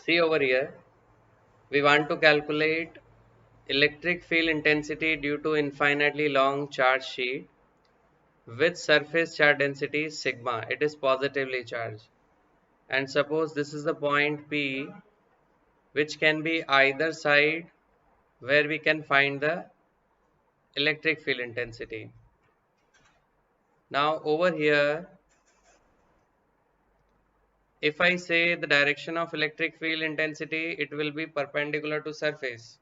See over here, we want to calculate electric field intensity due to infinitely long charge sheet with surface charge density sigma. It is positively charged. And suppose this is the point P, which can be either side where we can find the electric field intensity. Now over here, if I say the direction of electric field intensity, it will be perpendicular to surface.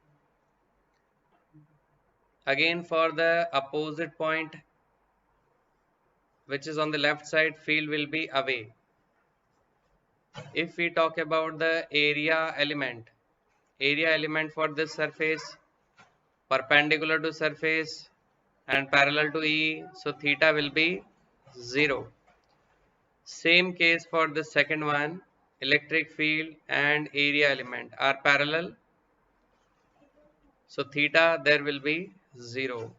Again, for the opposite point, which is on the left side, field will be away. If we talk about the area element for this surface, perpendicular to surface and parallel to E, so theta will be 0. Same case for the second one, electric field and area element are parallel, so theta there will be 0.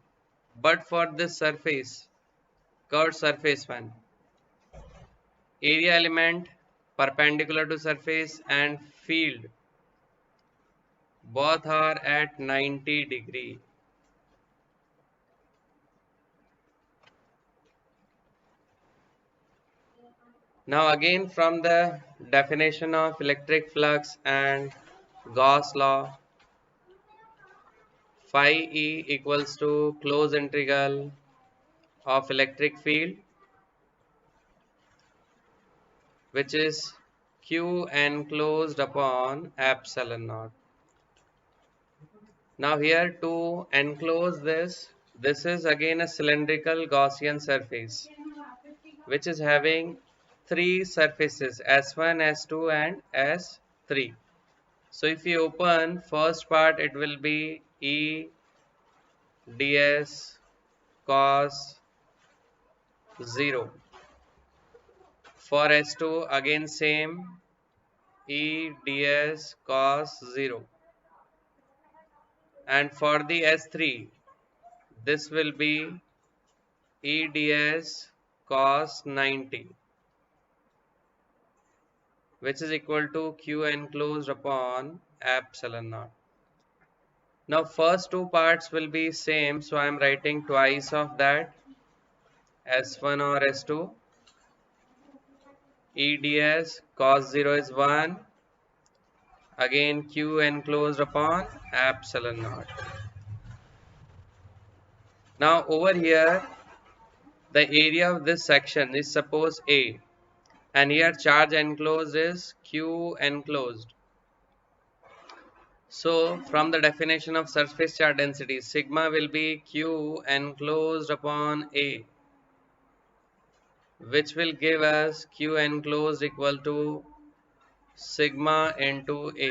But for this surface, curved surface one, area element perpendicular to surface and field both are at 90°. Now again, from the definition of electric flux and Gauss law, phi E equals to closed integral of electric field, which is Q enclosed upon epsilon naught. Now here, to enclose this is again a cylindrical Gaussian surface which is having three surfaces, S1, S2 and S3. So if you open first part, it will be E ds cos 0. For S2 again same, E ds cos 0. And for the S3, this will be E ds cos 90, which is equal to Q enclosed upon epsilon naught. Now first two parts will be same, so I am writing twice of that, S1 or S2. E ds cos 0 is 1, again Q enclosed upon epsilon naught. Now over here, the area of this section is suppose A, and here charge enclosed is Q enclosed. So from the definition of surface charge density, sigma will be Q enclosed upon A, which will give us Q enclosed equal to sigma into A.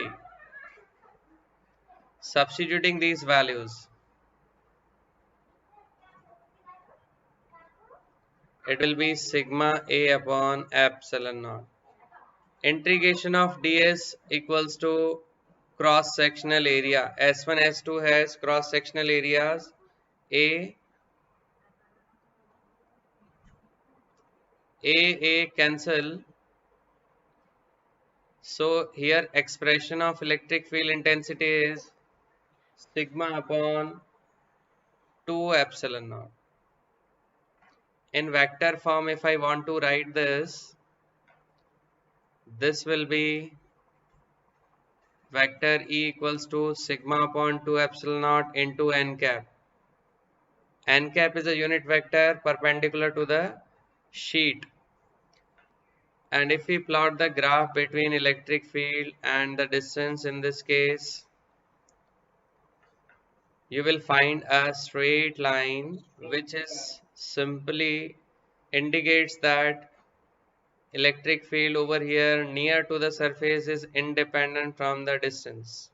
Substituting these values, it will be sigma A upon epsilon naught. Integration of ds equals to cross sectional area. S1, S2 has cross sectional areas A cancel. So here expression of electric field intensity is sigma upon 2 epsilon naught. In vector form, if I want to write this will be vector E equals to sigma upon 2 epsilon naught into n cap. N cap is a unit vector perpendicular to the sheet. And if we plot the graph between electric field and the distance in this case, you will find a straight line which is simply indicates that electric field over here near to the surface is independent from the distance.